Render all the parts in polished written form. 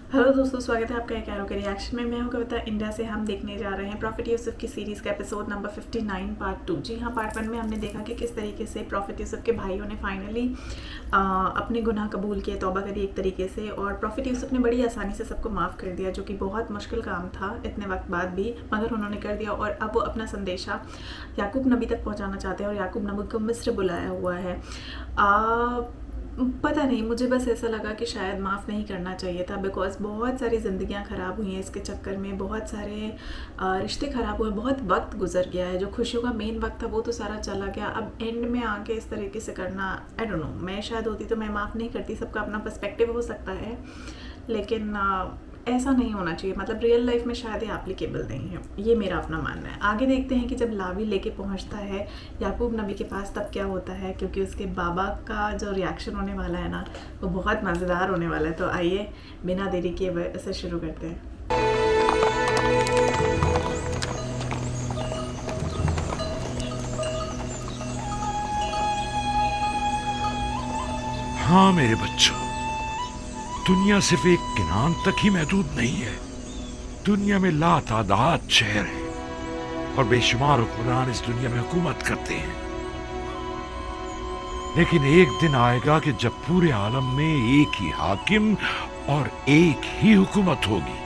Hello दोस्तों, स्वागत है आपका एक एरो के रिएक्शन में। मैं हूं कविता। इंडिया से हम देखने जा रहे हैं प्रॉफिट यूसुफ की सीरीज़ का एपिसोड नंबर 59 पार्ट 2। जी हाँ, पार्ट 1 में हमने देखा कि किस तरीके से प्रॉफिट यूसुफ के भाइयों ने फाइनली अपने गुनाह कबूल किए, तौबा करी एक तरीके से, और प्रॉफिट यूसुफ ने बड़ी आसानी से सबको माफ़ कर दिया, जो कि बहुत मुश्किल काम था इतने वक्त बाद भी, मगर उन्होंने कर दिया। और अब वो अपना संदेशा याकूब नबी तक पहुँचाना चाहते हैं और याकूब नबी को मिस्र बुलाया हुआ है। पता नहीं, मुझे बस ऐसा लगा कि शायद माफ़ नहीं करना चाहिए था, बिकॉज़ बहुत सारी ज़िंदगियां ख़राब हुई हैं इसके चक्कर में, बहुत सारे रिश्ते ख़राब हुए, बहुत वक्त गुजर गया है। जो खुशियों का मेन वक्त था वो तो सारा चला गया। अब एंड में आके इस तरीके से करना, आई डोंट नो, मैं शायद होती तो मैं माफ़ नहीं करती। सबका अपना पर्सपेक्टिव हो सकता है, लेकिन ऐसा नहीं होना चाहिए। मतलब रियल लाइफ में शायद ये एप्लीकेबल नहीं है, ये मेरा अपना मानना है। आगे देखते हैं कि जब लावी लेके पहुंचता है याकूब नबी के पास तब क्या होता है, क्योंकि उसके बाबा का जो रिएक्शन होने वाला है ना, वो बहुत मज़ेदार होने वाला है। तो आइए बिना देरी किए इसे शुरू करते हैं। हाँ मेरे बच्चों, दुनिया सिर्फ एक किनान तक ही महदूद नहीं है। दुनिया में लातादाद शहर हैं और बेशुमार हुक्मरान इस दुनिया में हुकूमत करते हैं। लेकिन एक दिन आएगा कि जब पूरे आलम में एक ही हाकिम और एक ही हुकूमत होगी,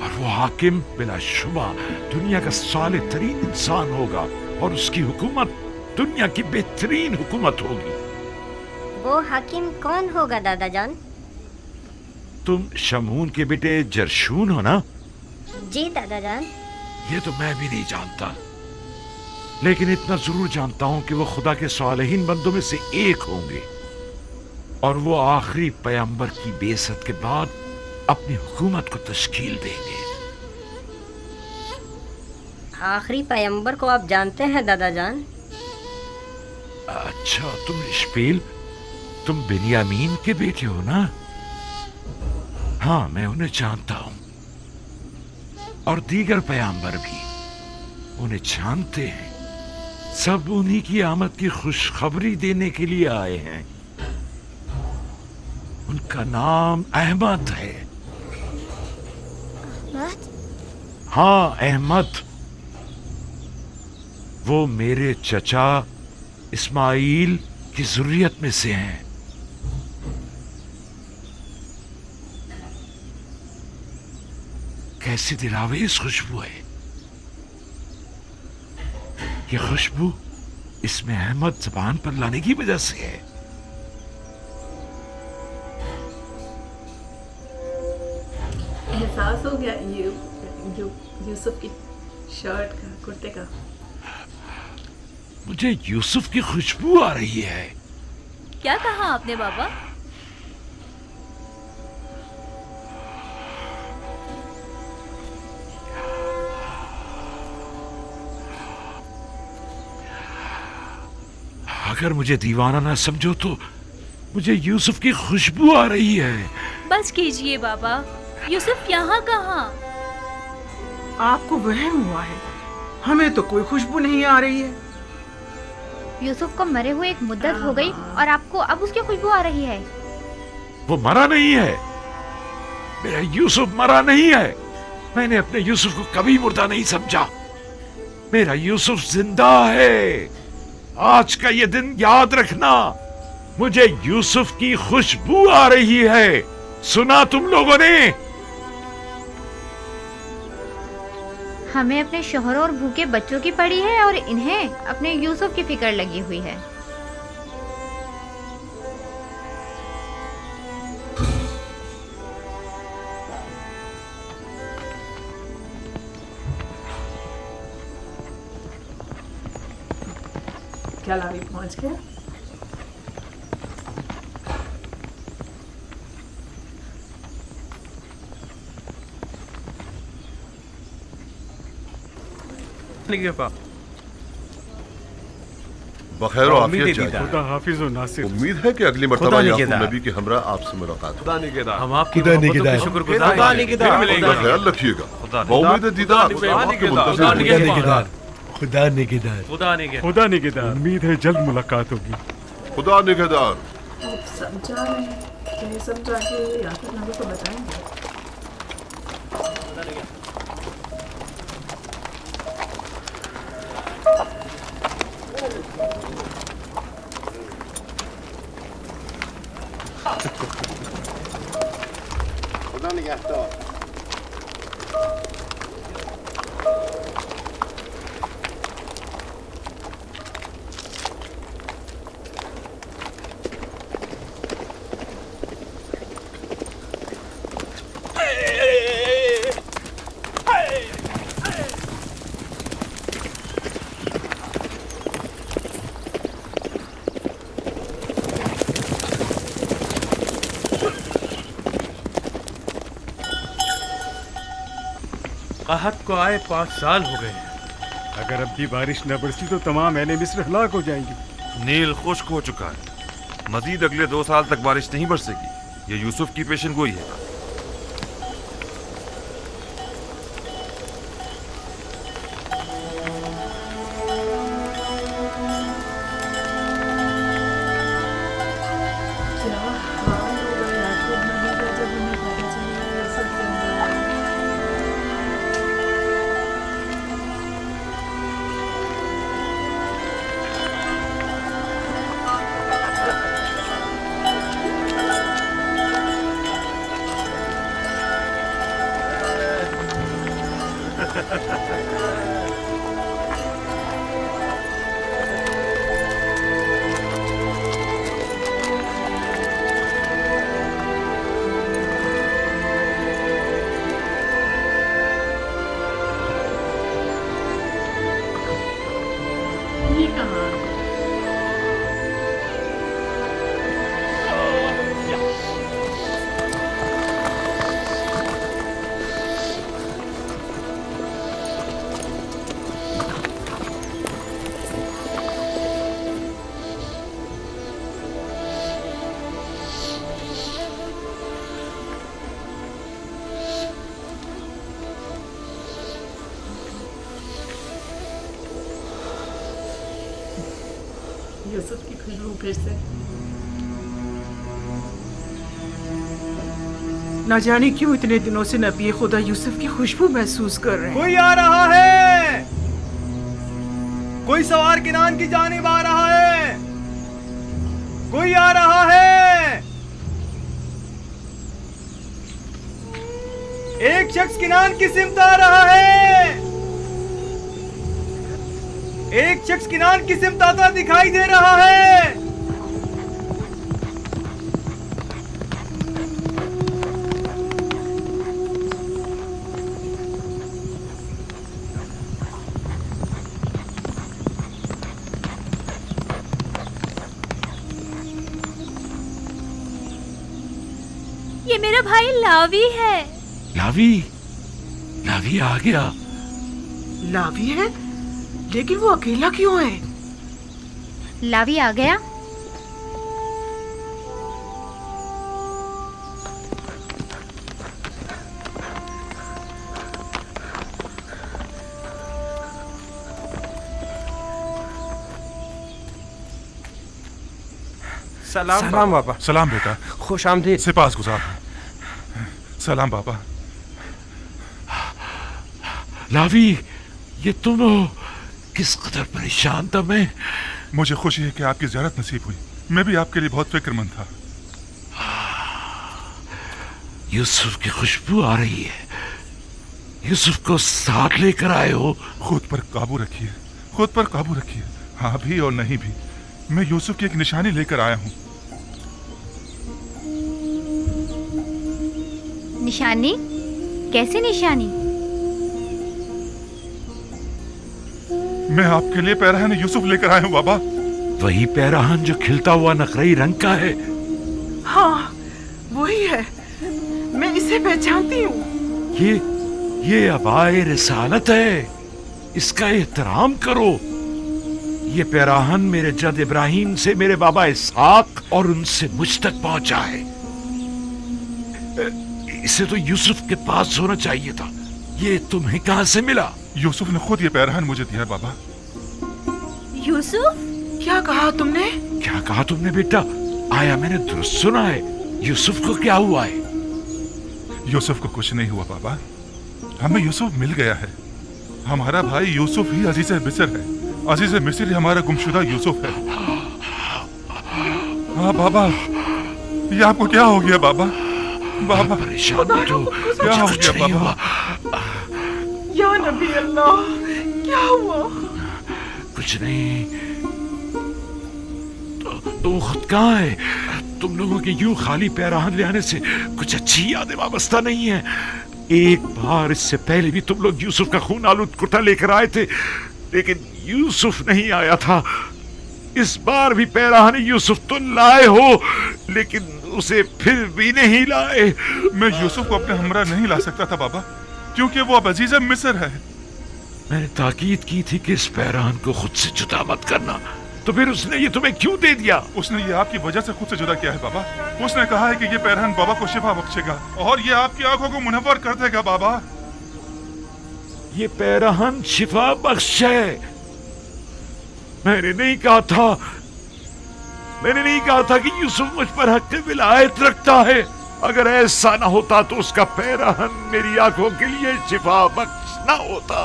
और वो हाकिम बिलाशुबा दुनिया का साले तरीन इंसान होगा और उसकी हुकूमत दुनिया की बेहतरीन हुकूमत होगी। वो हाकिम कौन होगा दादा जान? तुम शमून के बेटे जरशून हो ना? जी दादा जान। ये तो मैं भी नहीं जानता, लेकिन इतना जरूर जानता हूं कि वो खुदा के सालेहीन बंदों में से एक होंगे, और वो आखिरी पैगंबर की बेइज्जत के बाद अपनी हुकूमत को तश्कील देंगे। आखिरी पैगंबर को आप जानते हैं दादा जान? अच्छा, तुम इश्माइल, तुम बिन्यामीन के बेटे हो ना? हाँ, मैं उन्हें जानता हूं, और दीगर पैगंबर भी उन्हें जानते हैं। सब उन्हीं की आमद की खुशखबरी देने के लिए आए हैं। उनका नाम अहमद है। हाँ, अहमद। वो मेरे चचा इस्माइल की जुर्रियत में से हैं। कैसी दिलावेज खुशबू है ये खुशबू, इसमें अहमद जबान पर लाने की वजह से है। एहसास हो गया यूसुफ की शर्ट का, कुर्ते का। मुझे यूसुफ की खुशबू आ रही है। क्या कहा आपने बाबा? अगर मुझे दीवाना ना समझो तो मुझे यूसुफ की खुशबू आ रही है। बस कीजिए बाबा, यूसुफ यहाँ कहाँ? आपको वहम हुआ है, हमें तो कोई खुशबू नहीं आ रही है। यूसुफ को मरे हुए एक मुद्दत हो गई और आपको अब उसकी खुशबू आ रही है। वो मरा नहीं है, मेरा यूसुफ मरा नहीं है। मैंने अपने यूसुफ को कभी मुर्दा नहीं समझा। मेरा यूसुफ जिंदा है। आज का ये दिन याद रखना, मुझे यूसुफ की खुशबू आ रही है। सुना तुम लोगों ने? हमें अपने शोहरों और भूखे बच्चों की पड़ी है और इन्हें अपने यूसुफ की फिक्र लगी हुई है। क्या लावी पहुंच गया? बखैर और आफियत जाए। खुदा हाफिज और नासिर। उम्मीद है कि अगली मर्तबा याकूब नबी के हमरा आपसे मुलाकात खुदा निगहदार। हम आपकी खुदा मोहब्बतों निगहदार। के शुक्रगुजार खुदा हैं। निगहदार। फिर मिलेंगे। अपना ख्याल रखिएगा। खुदा उम्मीद दीदार खुदा आपके निगहदार। मुंतज़िर खुदा हैं। निगहदार। खुदा निगहदार। खुदा निगहदार। खुदा निगहदार। उम्मीद है जल्द मुलाकात होगी। खुदा निगहदार। सब जा रहे हैं। तो ये सब जाके याकूब नबी को बताएंगे। खुदा निगहदार। कहत को आए 5 साल हो गए हैं। अगर अब भी बारिश न बरसी तो तमाम अहले मिस्र हलाक हो जाएंगे। नील खुश्क हो चुका है। मजीद अगले 2 साल तक बारिश नहीं बरसेगी। ये यूसुफ की पेशन गोई है। क्या हाल होगा याकूब नबी का जब उन्हें पता चला यूसुफ जिंदा है। ये कहाँ? यूसुफ की खुशबू फिर से। न जाने क्यों इतने दिनों से नबी खुदा यूसुफ की खुशबू महसूस कर रहे हैं। कोई आ रहा है। कोई सवार किनान की जानिब आ रहा है। कोई आ रहा है। एक शख्स किनान की सिमत आ रहा है। एक शख्स किनान की सिमत आता दिखाई दे रहा है। ये मेरा भाई लावी है। लावी, लावी आ गया। लावी है, लेकिन वो अकेला क्यों है? लावी आ गया। सलाम बाबा। सलाम बेटा। खुश आमदीद। सिपास गुजार। सलाम बाबा। लावी, ये तुम हो? किस कदर परेशान था मैं। मुझे खुशी है कि आपकी ज़ियारत नसीब हुई। मैं भी आपके लिए बहुत फिक्रमंद था। यूसुफ की खुशबू आ रही है। यूसुफ को साथ लेकर आए हो। खुद पर काबू रखिए, खुद पर काबू रखिए। हाँ भी और नहीं भी, मैं यूसुफ की एक निशानी लेकर आया हूँ। निशानी? कैसी निशानी? मैं आपके लिए पैराहन यूसुफ लेकर आया हूँ बाबा। वही पैराहन जो खिलता हुआ नकरई रंग का है। हाँ, वही है। मैं इसे पहचानती हूँ। ये अबाए रिसालत है। इसका एहतराम करो। ये पैराहन मेरे जद इब्राहिम से मेरे बाबा इसहाक और उनसे मुझ तक पहुंचा है। इसे तो यूसुफ के पास होना चाहिए था। ये तुम्हें कहां से मिला? यूसुफ ने खुद ये पैराहन मुझे दिया है बाबा। यूसुफ? क्या कहा तुमने? क्या कहा तुमने बेटा? आया मैंने दुरुस्त सुना है? यूसुफ को क्या हुआ है? यूसुफ को कुछ नहीं हुआ बाबा, हमें यूसुफ मिल गया है। हमारा भाई यूसुफ ही अजीज मिस्र है। अजीज मिस्र ही हमारा गुमशुदा यूसुफ है। हाँ बाबा, ये आपको क्या हो गया बाबा? बाबा परेशान मत हो, क्या हो गया बाबा? या नबी अल्लाह, क्या हुआ? कुछ नहीं। तुम खुद कहाँ है? तुम लोगों के यूं खाली पैराहन ले आने से कुछ अच्छी यादें वाबस्ता नहीं है। एक बार इससे पहले भी तुम लोग यूसुफ का खून आलूद कुर्ता लेकर आए थे, लेकिन यूसुफ नहीं आया था। इस बार भी पैराहन यूसुफ तो लाए हो, लेकिन उसे फिर भी नहीं लाए। मैं यूसुफ को अपने हमरा नहीं ला सकता था बाबा, क्योंकि वो अब अजीज मिस्र है। मैंने ताकीद की थी कि इस पैराहन को खुद से जुदा मत करना, तो फिर उसने ये तुम्हें क्यों दे दिया? उसने ये आपकी वजह से खुद से जुदा किया है बाबा। उसने कहा है कि ये पैरहन बाबा को शिफा बख्शेगा और ये आपकी आंखों को मुनव्वर कर देगा बाबा। ये पैरहन शिफा बख्श है। मैंने नहीं कहा था कि यूसुफ मुझ पर हक विलायत रखता है। अगर ऐसा ना होता तो उसका पैरहन मेरी आंखों के लिए शिफा बख्श ना होता।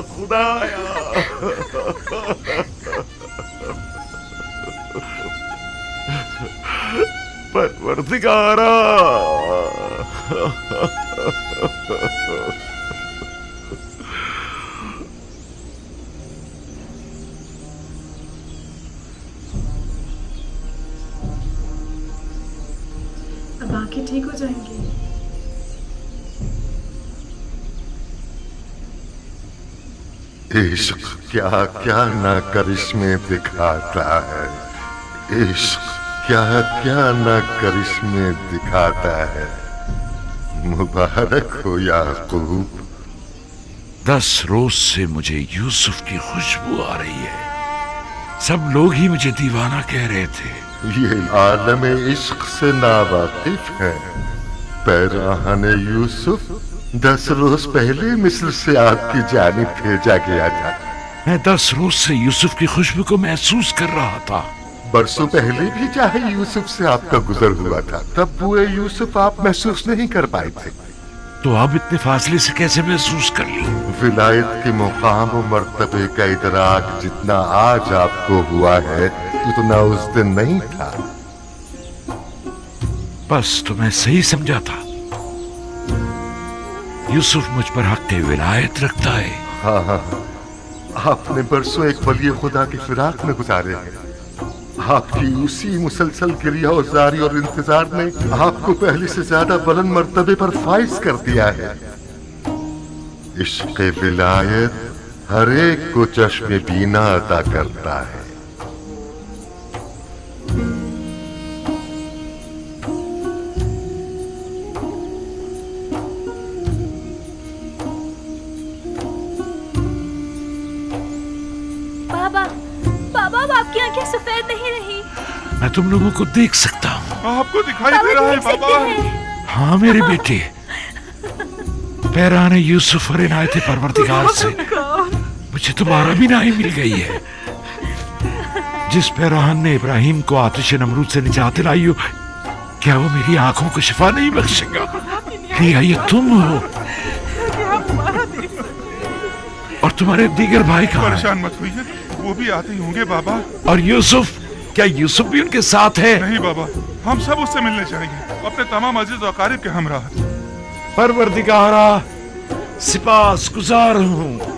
खुदाया परवरदिगारा, अब आंखें ठीक हो जाएंगी। इश्क क्या क्या ना करिश्मे दिखाता है। इश्क क्या क्या ना करिश्मे दिखाता है। मुबारक हो याकूब। 10 रोज से मुझे यूसुफ की खुशबू आ रही है। सब लोग ही मुझे दीवाना कह रहे थे। ये आलम इश्क से नावाकिफ है। पैराहन यूसुफ 10 रोज पहले मिस्र से आपकी जानिब भेजा गया था। मैं 10 रोज से यूसुफ की खुशबू को महसूस कर रहा था। बरसों पहले भी चाहे यूसुफ से आपका गुजर हुआ था, तब बुए यूसुफ आप महसूस नहीं कर पाए थे। तो अब इतने फासले से कैसे महसूस कर ली? विलायत के मुकाम और मर्तबे का इदराक जितना आज आपको हुआ है, उतना उस दिन नहीं था। बस तो मैं सही समझा था। यूसुफ मुझ पर हक की विलायत रखता है। हाँ, आपने बरसों एक वली खुदा की फिराक में गुजारे हैं। आपकी उसी मुसलसल गिरियाज़ारी और इंतजार ने आपको पहले से ज्यादा बुलंद मर्तबे पर फाइज कर दिया है। इश्क़ विलायत हर एक को चश्मे बीना अता करता है। आपकी आंखें सफेद नहीं रही। मैं तुम लोगों को देख सकता हूँ। आपको दिखाई दे रहा है बाबा। हाँ मेरे बेटे, पैराहन यूसुफ और इनायत परवरदिगार से मुझे तुम्हारा भी नाई मिल गई है। जिस पैराहन ने इब्राहिम को आतिश नमरूद से निजात दिलाई हो, क्या वो मेरी आंखों को शिफा नहीं बख्शेगा? नहीं, ये तुम हो और तुम्हारे दीगर भाई कहाँ हैं? परेशान मत होइए, वो भी आते ही होंगे बाबा। और यूसुफ, क्या यूसुफ भी उनके साथ है? नहीं बाबा, हम सब उससे मिलने जाएंगे, अपने तमाम अजीज और अकारिब के हमरा। परवरदिगारा, सिपास गुजार हूँ।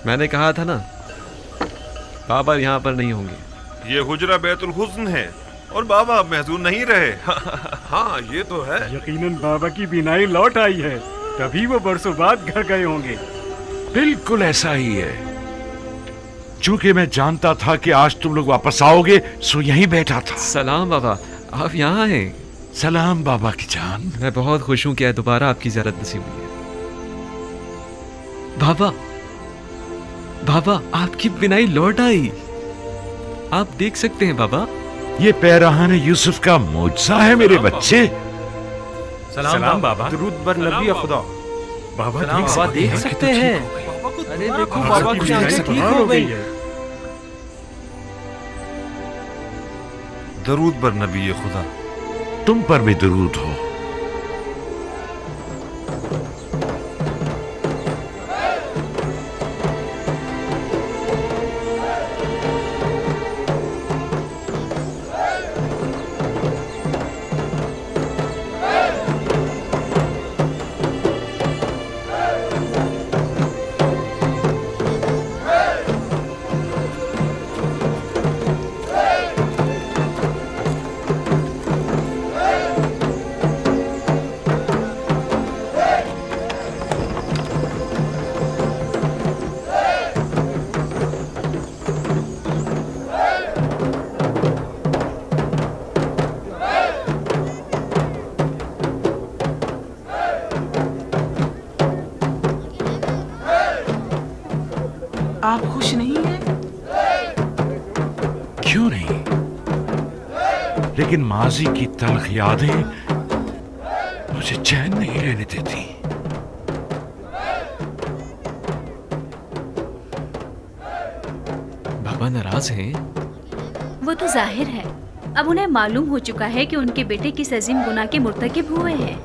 मैंने कहा था ना, बाबा यहाँ पर नहीं होंगे। ये हुजरा बैतुल हुस्न है और बाबा अब महजूर नहीं रहे। हाँ ये तो है। यकीनन बाबा की बीनाई लौट आई है, तभी वो बरसों बाद घर गए होंगे। बिल्कुल ऐसा ही है। चूंकि मैं जानता था कि आज तुम लोग वापस आओगे, सो यहीं बैठा था। सलाम बाबा, आप यहाँ हैं। सलाम बाबा की जान। मैं बहुत खुश हूँ कि दोबारा आपकी ज़ियारत नसीब हुई है। बाबा, आपकी बिनाई लौट आई। आप देख सकते हैं बाबा। ये पैरहान यूसुफ का मौजज़ा है मेरे बच्चे। सलाम बाबा। दरूद बर नबी खुदा। बाबा देख सकते हैं। अरे देखो बाबा की आंखें ठीक हो गई है। दरूद बर नबी खुदा। तुम पर भी दरूद हो। आप खुश नहीं हैं? क्यों नहीं? लेकिन माजी की तल्ख यादें मुझे चैन नहीं लेने देती। बाबा नाराज हैं? वो तो जाहिर है। अब उन्हें मालूम हो चुका है कि उनके बेटे किस अजीम गुनाह के मुर्तकिब हुए हैं।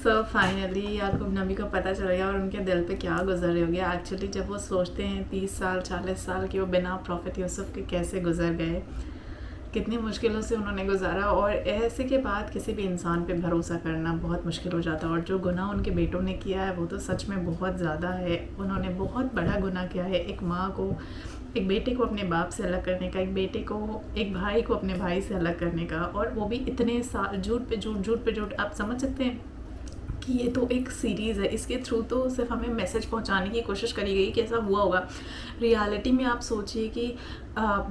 सो फाइनली याकूब नबी को पता चल गया और उनके दिल पे क्या गुजर हो गया। एक्चुअली जब वो सोचते हैं 30 साल 40 साल कि वो बिना प्रॉफिट यूसुफ के कैसे गुजर गए, कितनी मुश्किलों से उन्होंने गुजारा, और ऐसे के बाद किसी भी इंसान पे भरोसा करना बहुत मुश्किल हो जाता है। और जो गुनाह उनके बेटों ने किया है वो तो सच में बहुत ज़्यादा है। उन्होंने बहुत बड़ा गुनाह किया है, एक माँ को, एक बेटे को अपने बाप से अलग करने का, एक भाई को अपने भाई से अलग करने का, और वो भी इतने साल झूठ पे झूठ। आप समझ सकते हैं कि ये तो एक सीरीज़ है, इसके थ्रू तो सिर्फ हमें मैसेज पहुंचाने की कोशिश करी गई कि ऐसा हुआ होगा। रियलिटी में आप सोचिए कि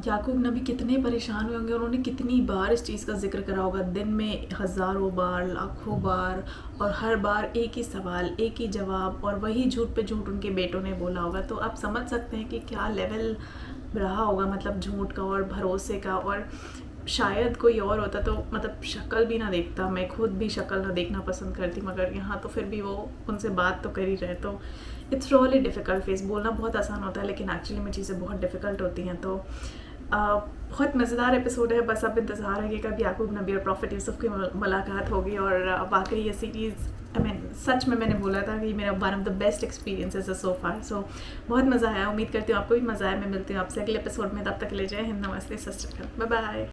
याकूब नबी कितने परेशान हुए होंगे, उन्होंने कितनी बार इस चीज़ का जिक्र करा होगा, दिन में हज़ारों बार, लाखों बार, और हर बार एक ही सवाल, एक ही जवाब, और वही झूठ पे झूठ उनके बेटों ने बोला होगा। तो आप समझ सकते हैं कि क्या लेवल रहा होगा, मतलब झूठ का और भरोसे का। और शायद कोई और होता तो मतलब शक्ल भी ना देखता, मैं खुद भी शक्ल ना देखना पसंद करती, मगर यहाँ तो फिर भी वो उनसे बात तो कर ही रहे। तो इट्स रियली डिफ़िकल्ट फेस। बोलना बहुत आसान होता है लेकिन एक्चुअली में चीज़ें बहुत डिफ़िकल्ट होती हैं। तो बहुत मज़ेदार एपिसोड है। बस अब इंतज़ार है कि कब याकूब नबी और प्रॉफिट यूसुफ की मुलाकात होगी। और वाकई ये सीरीज़ सच में मैंने बोला था कि मेरा one of the best experiences है सो फार। सो बहुत मज़ा आया, उम्मीद करती हूँ आपको भी मज़ा आया। मैं मिलती हूँ आपसे अगले एपिसोड में, तब तक ले जाए हिंद, नमस्ते, सत श्री अकाल, बाय बाय।